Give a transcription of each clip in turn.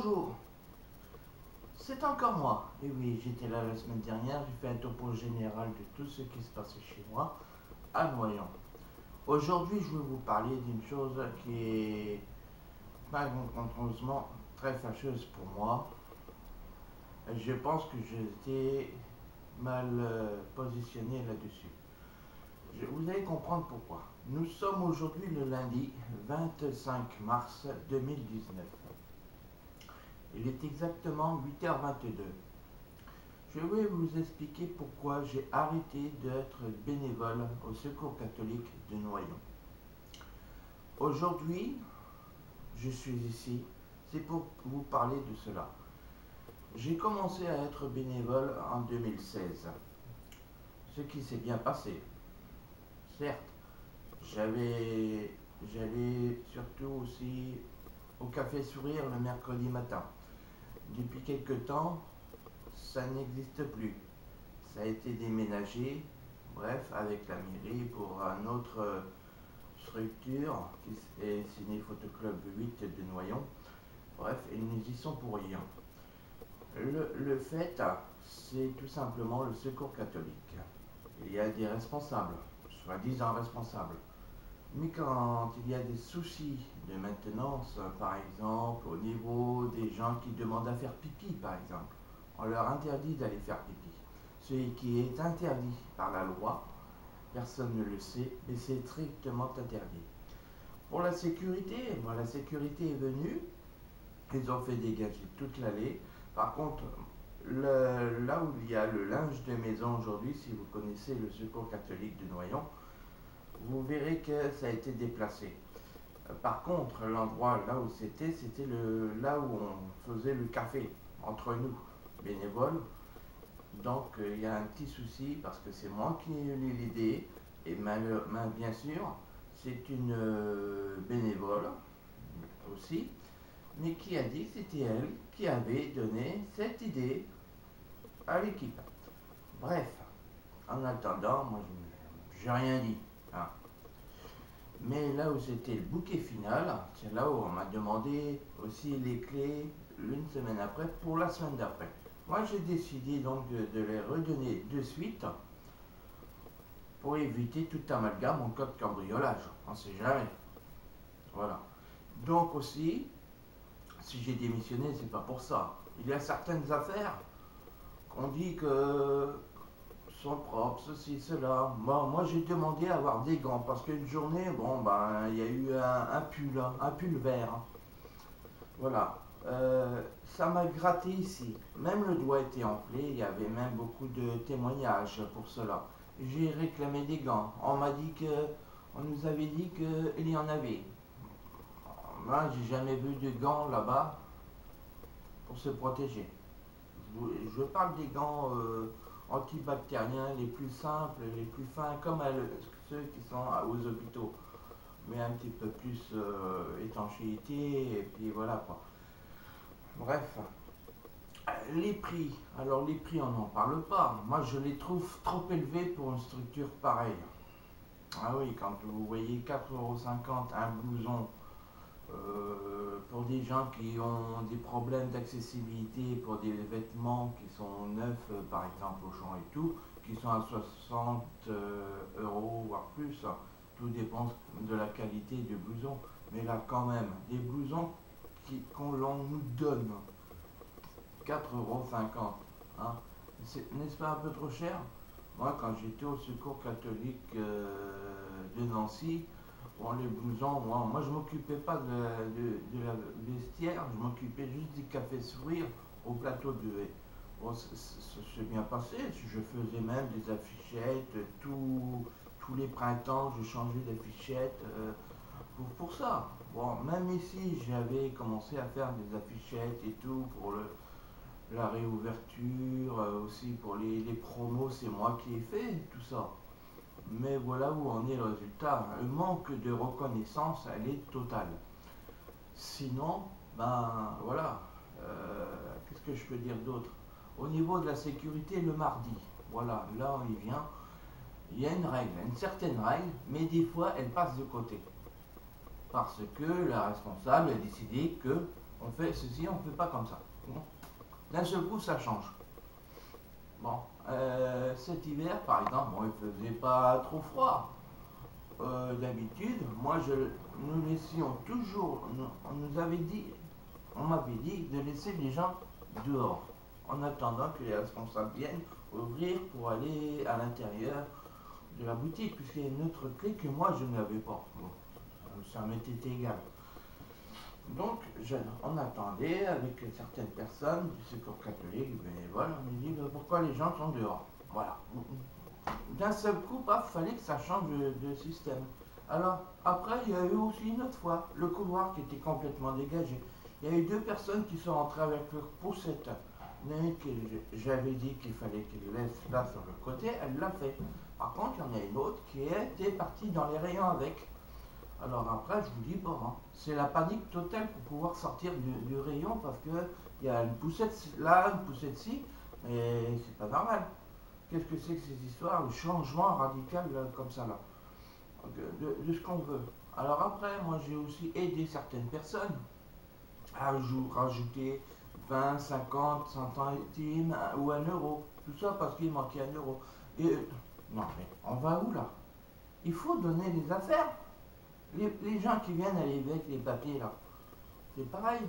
Bonjour, c'est encore moi. Et oui, j'étais là la semaine dernière, j'ai fait un topo général de tout ce qui se passait chez moi à Noyon. Aujourd'hui, je vais vous parler d'une chose qui est malheureusement très fâcheuse pour moi. Je pense que j'étais mal positionné là-dessus. Vous allez comprendre pourquoi. Nous sommes aujourd'hui le lundi 25 mars 2019. Il est exactement 8h22. Je vais vous expliquer pourquoi j'ai arrêté d'être bénévole au Secours catholique de Noyon. Aujourd'hui, je suis ici, c'est pour vous parler de cela. J'ai commencé à être bénévole en 2016, ce qui s'est bien passé. Certes, j'allais surtout aussi au Café Sourire le mercredi matin. Depuis quelque temps, ça n'existe plus. Ça a été déménagé, bref, avec la mairie pour une autre structure qui est Ciné Photoclub 8 de Noyon. Bref, et nous y sont pour rien. Le fait, c'est tout simplement le Secours catholique. Il y a des responsables, soi-disant responsables. Mais quand il y a des soucis de maintenance, par exemple, au niveau des gens qui demandent à faire pipi, par exemple, on leur interdit d'aller faire pipi. Ce qui est interdit par la loi, personne ne le sait, mais c'est strictement interdit. Pour la sécurité, la sécurité est venue, ils ont fait dégager toute l'allée. Par contre, là où il y a le linge de maison aujourd'hui, si vous connaissez le Secours catholique de Noyon, vous verrez que ça a été déplacé. Par contre, l'endroit là où c'était là où on faisait le café entre nous, bénévoles. Donc il y a un petit souci parce que c'est moi qui ai eu l'idée et bien sûr c'est une bénévole aussi, mais qui a dit que c'était elle qui avait donné cette idée à l'équipe. Bref, en attendant, moi j'ai rien dit. Hein. Mais là où c'était le bouquet final, c'est là où on m'a demandé aussi les clés une semaine après pour la semaine d'après. Moi j'ai décidé donc de les redonner de suite pour éviter tout amalgame en cas de cambriolage. On ne sait jamais. Voilà. Donc aussi, si j'ai démissionné, c'est pas pour ça. Il y a certaines affaires qu'on dit que sont propres, ceci, cela. Moi j'ai demandé à avoir des gants parce qu'une journée, bon, ben, il y a eu un pull vert. Voilà. Ça m'a gratté ici. Même le doigt était enflé, il y avait même beaucoup de témoignages pour cela. J'ai réclamé des gants. On nous avait dit qu'il y en avait. Moi, j'ai jamais vu de gants là-bas pour se protéger. Je parle des gants antibactériens les plus simples, les plus fins, comme ceux qui sont aux hôpitaux, mais un petit peu plus étanchéité, et puis voilà quoi. Bref, les prix, alors les prix on n'en parle pas. Moi je les trouve trop élevés pour une structure pareille. Ah oui, quand vous voyez 4,50 € un blouson pour des gens qui ont des problèmes d'accessibilité, pour des vêtements qui sont neufs, par exemple au champ et tout, qui sont à 60 € voire plus, tout dépend de la qualité du blouson. Mais là quand même, des blousons qu'on nous donne 4,50 €, hein, n'est-ce pas un peu trop cher? Moi quand j'étais au Secours catholique de Nancy, bon, les blousons, moi je m'occupais pas de la vestiaire, je m'occupais juste du café sourire au plateau de haie. Bon, ça s'est bien passé, je faisais même des affichettes, tous les printemps je changeais d'affichettes pour ça. Bon, même ici j'avais commencé à faire des affichettes et tout pour la réouverture, aussi pour les promos, c'est moi qui ai fait tout ça. Mais voilà où en est le résultat. Le manque de reconnaissance, elle est totale. Sinon, ben voilà, qu'est-ce que je peux dire d'autre? Au niveau de la sécurité, le mardi, voilà, là on y vient, il y a une règle, une certaine règle, mais des fois elle passe de côté. Parce que la responsable a décidé que on fait ceci, on fait pas comme ça. Bon. D'un seul coup, ça change. Bon, cet hiver, par exemple, bon, il faisait pas trop froid. D'habitude, nous laissions toujours, on nous avait dit, on m'avait dit de laisser les gens dehors, en attendant que les responsables viennent ouvrir pour aller à l'intérieur de la boutique, puisqu'il y a une autre clé que moi je n'avais pas. Bon, ça m'était égal. Donc, on attendait avec certaines personnes du secours catholique, bénévoles, on me dit pourquoi les gens sont dehors. Voilà. D'un seul coup, paf, fallait que ça change de système. Alors, après, il y a eu aussi une autre fois, le couloir qui était complètement dégagé. Il y a eu deux personnes qui sont rentrées avec leur poussette. J'avais dit qu'il fallait qu'elle laisse là sur le côté, elle l'a fait. Par contre, il y en a une autre qui était partie dans les rayons avec. Alors après, je vous dis, bon, hein, c'est la panique totale pour pouvoir sortir du rayon parce qu'il y a une poussette là, une poussette ci, mais c'est pas normal. Qu'est-ce que c'est que ces histoires, le changement radical là, comme ça là, de ce qu'on veut. Alors après, moi j'ai aussi aidé certaines personnes à rajouter 20, 50 centimes ou 1 euro. Tout ça parce qu'il manquait 1 euro. Et non mais on va où là? Il faut donner des affaires. Les gens qui viennent aller avec les papiers là, c'est pareil.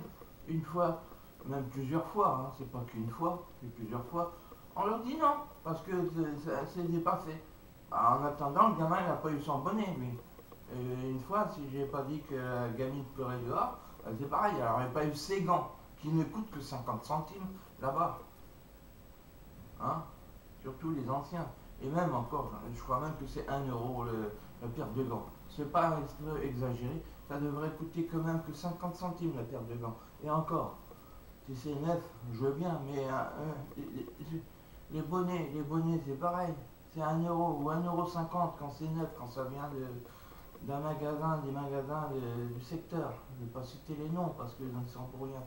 Une fois, même plusieurs fois, hein, c'est pas qu'une fois, c'est plusieurs fois. On leur dit non, parce que c'est pas fait. Bah, en attendant, le gamin n'a pas eu son bonnet, lui. Et une fois, si j'ai pas dit que la gamine pleurait dehors, bah, c'est pareil, elle n'aurait pas eu ses gants, qui ne coûtent que 50 centimes là-bas. Hein, surtout les anciens. Et même encore, je crois même que c'est 1 euro la paire de gants. C'est pas un peu exagéré, ça devrait coûter quand même que 50 centimes la paire de gants. Et encore, si c'est neuf, je veux bien, mais les bonnets c'est pareil. C'est 1 euro ou 1,50 € quand c'est neuf, quand ça vient d'un magasin, des magasins du secteur. Je ne vais pas citer les noms parce qu'ils ne sont pour rien.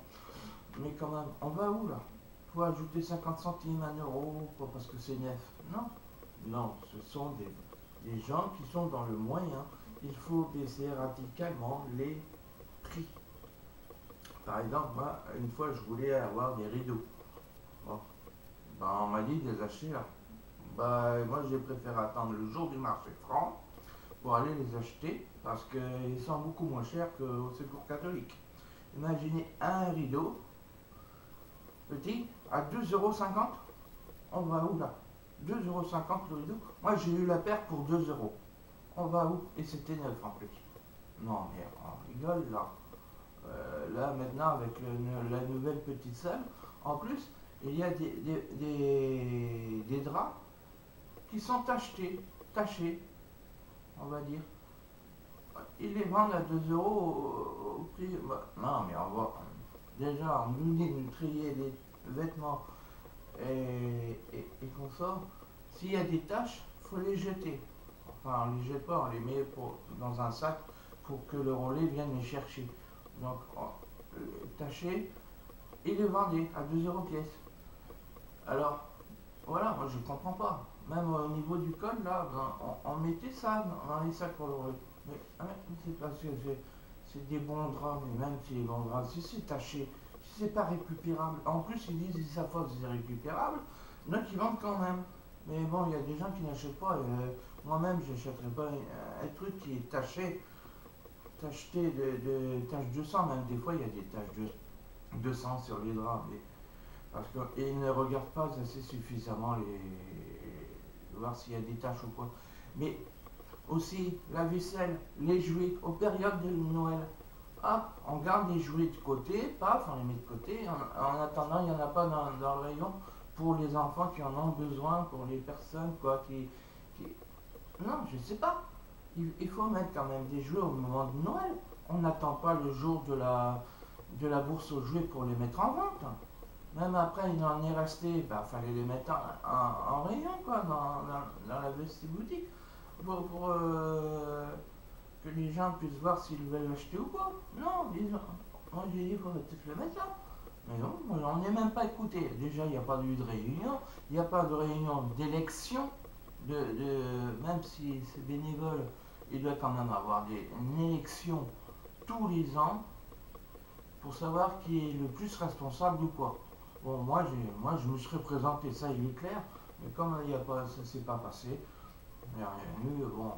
Mais quand même, on va où là? Il faut ajouter 50 centimes, 1 euro, parce que c'est neuf. Non, non, ce sont des gens qui sont dans le moyen. Il faut baisser radicalement les prix. Par exemple, moi, une fois, je voulais avoir des rideaux. Bon, ben, on m'a dit de les acheter là. Ben, moi, j'ai préféré attendre le jour du marché franc pour aller les acheter parce qu'ils sont beaucoup moins chers qu'au secours catholique. Imaginez un rideau petit à 2,50 €. On va où là? 2,50 € le rideau. Moi, j'ai eu la paire pour 2 €. On va où? Et c'était neuf en plus. Non, mais on rigole là. Là maintenant avec la nouvelle petite salle, en plus il y a des draps qui sont tachés, on va dire. Ils les vendent à 2 € au prix. Bah, non mais on va déjà on nous dit de trier les vêtements et qu'on sort. S'il y a des taches, il faut les jeter. Enfin on les jette pas, on les met dans un sac pour que le relais vienne les chercher. Donc, taché et les vendait à 2 € pièce. Alors, voilà, moi je comprends pas. Même au niveau du code, là, on mettait ça dans les sacs pour le relais. Mais c'est parce que c'est des bons draps, mais même si les bons draps, si c'est taché, si c'est pas récupérable, en plus ils disent qu'ils savent pas que c'est récupérable, donc ils vendent quand même. Mais bon, il y a des gens qui n'achètent pas. Moi-même, je n'achèterais pas un truc qui est taché tacheté de taches de sang, même des fois il y a des taches de sang sur les draps, mais parce qu'ils ne regardent pas assez suffisamment voir s'il y a des taches ou quoi. Mais aussi la vaisselle, les jouets, aux périodes de Noël. Hop, on garde les jouets de côté, paf, on les met de côté, en attendant il n'y en a pas dans le rayon pour les enfants qui en ont besoin, pour les personnes quoi, qui... Non, je sais pas. Il faut mettre quand même des jouets au moment de Noël. On n'attend pas le jour de la bourse aux jouets pour les mettre en vente. Même après, il en est resté, bah, fallait les mettre en rayon, quoi, dans la boutique, pour que les gens puissent voir s'ils veulent l'acheter ou pas. Non, moi j'ai dit, il faudrait peut-être le mettre là. Mais non, on n'est même pas écouté. Déjà, il n'y a pas eu de réunion, il n'y a pas de réunion d'élection, même si c'est bénévole, il doit quand même avoir une élection tous les ans. pour savoir qui est le plus responsable ou quoi. Bon, moi je me serais présenté, ça il est clair, mais comme il y a pas, ça s'est pas passé, il n'y a rien eu, bon,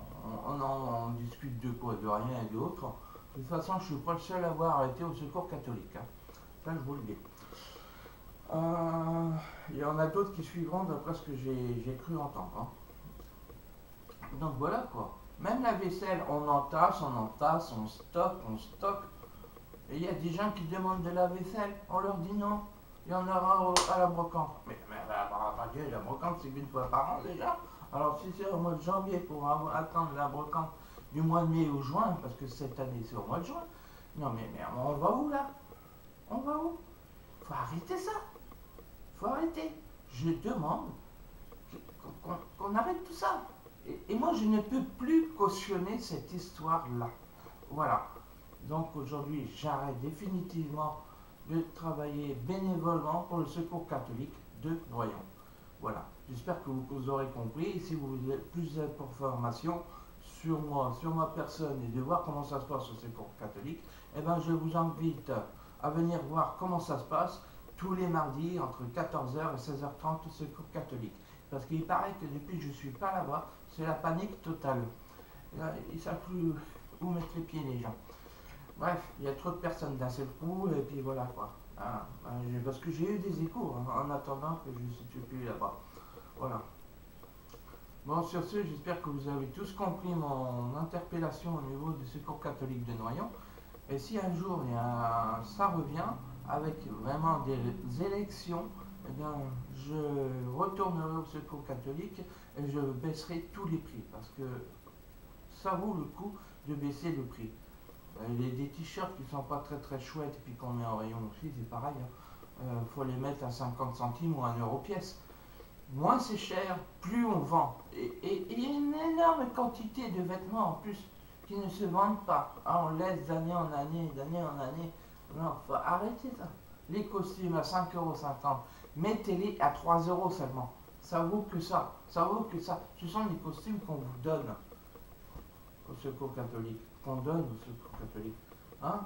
on discute de quoi, de rien et d'autre. De toute façon, je suis pas le seul à avoir été au secours catholique, hein. Ça je vous le dis. Il y en a d'autres qui suivront d'après ce que j'ai cru entendre, hein. Donc voilà quoi. Même la vaisselle, on entasse, on stocke. Et il y a des gens qui demandent de la vaisselle, on leur dit non. Il y en aura à la brocante. Mais la brocante c'est une fois par an déjà. Alors si c'est au mois de janvier pour attendre la brocante du mois de mai ou juin, parce que cette année c'est au mois de juin. Non mais on va où là? On va où? Faut arrêter ça. Faut arrêter. Je demande qu'on arrête tout ça. Et moi, je ne peux plus cautionner cette histoire-là. Voilà. Donc aujourd'hui, j'arrête définitivement de travailler bénévolement pour le Secours catholique de Noyon. Voilà. J'espère que vous aurez compris. Et si vous voulez plus d'informations sur moi, sur ma personne et de voir comment ça se passe au Secours catholique, eh ben, je vous invite à venir voir comment ça se passe tous les mardis entre 14h et 16h30 au Secours catholique. Parce qu'il paraît que depuis que je ne suis pas là-bas, c'est la panique totale. Là, ils ne savent plus où mettre les pieds les gens. Bref, il y a trop de personnes d'un seul coup, et puis voilà quoi. Parce que j'ai eu des échos en attendant que je ne suis plus là-bas. Voilà. Bon, sur ce, j'espère que vous avez tous compris mon interpellation au niveau du Secours catholique de Noyon. Et si un jour ça revient avec vraiment des élections, eh bien, je retournerai au Secours catholique et je baisserai tous les prix parce que ça vaut le coup de baisser le prix. Des t-shirts qui sont pas très chouettes et puis qu'on met en rayon aussi, c'est pareil. Faut les mettre à 50 centimes ou 1 euro pièce. Moins c'est cher, plus on vend. Et il y a une énorme quantité de vêtements en plus qui ne se vendent pas. On laisse d'année en année. Non, faut arrêter ça. Les costumes à 5,50 €, mettez-les à 3 € seulement. Ça vaut que ça. Ça vaut que ça. Ce sont des costumes qu'on vous donne au Secours catholique. Qu'on donne au Secours catholique. Hein?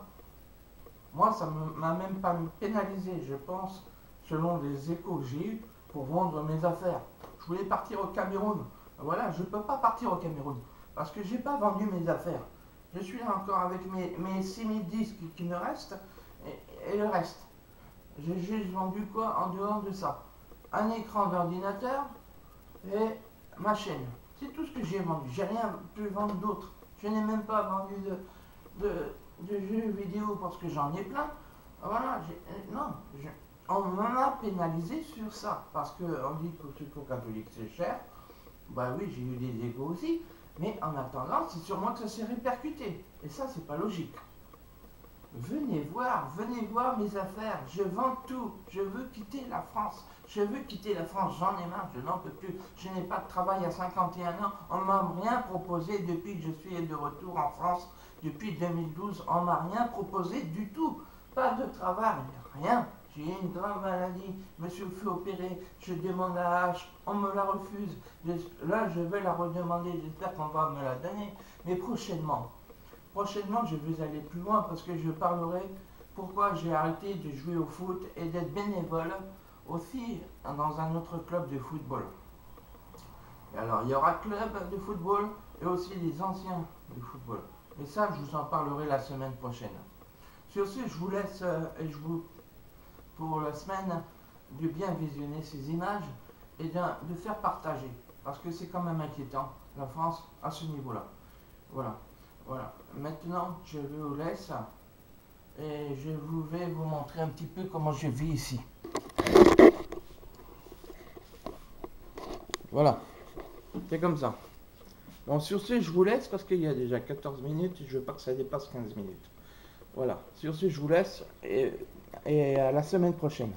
Moi, ça m'a même pas pénalisé, je pense, selon les échos que j'ai eus, pour vendre mes affaires. Je voulais partir au Cameroun. Voilà, je ne peux pas partir au Cameroun. Parce que je n'ai pas vendu mes affaires. Je suis là encore avec mes 6000 disques qui me restent et le reste. J'ai juste vendu quoi en dehors de ça? Un écran d'ordinateur et ma chaîne. C'est tout ce que j'ai vendu. J'ai rien pu vendre d'autre. Je n'ai même pas vendu de jeux vidéo parce que j'en ai plein. Voilà, on m'a pénalisé sur ça. Parce qu'on dit que le Secours catholique c'est cher. Bah oui, j'ai eu des échos aussi. Mais en attendant, c'est sur moi que ça s'est répercuté. Et ça, c'est pas logique. Venez voir mes affaires. Je vends tout. Je veux quitter la France. J'en ai marre, je n'en peux plus. Je n'ai pas de travail à 51 ans. On ne m'a rien proposé depuis que je suis de retour en France. Depuis 2012, on ne m'a rien proposé du tout. Pas de travail, rien. J'ai une grave maladie, je me suis fait opérer, je demande la hache, on me la refuse. Là, je vais la redemander, j'espère qu'on va me la donner. Mais prochainement, je vais aller plus loin parce que je parlerai pourquoi j'ai arrêté de jouer au foot et d'être bénévole aussi dans un autre club de football. Et alors, il y aura club de football et aussi les anciens de football. Et ça, je vous en parlerai la semaine prochaine. Sur ce, je vous laisse et je vous pour la semaine de bien visionner ces images et de faire partager. Parce que c'est quand même inquiétant, la France, à ce niveau-là. Voilà. Maintenant, je vous laisse et je vais vous montrer un petit peu comment je vis ici. Voilà. C'est comme ça. Bon, sur ce, je vous laisse parce qu'il y a déjà 14 minutes et je veux pas que ça dépasse 15 minutes. Voilà. Sur ce, je vous laisse et à la semaine prochaine.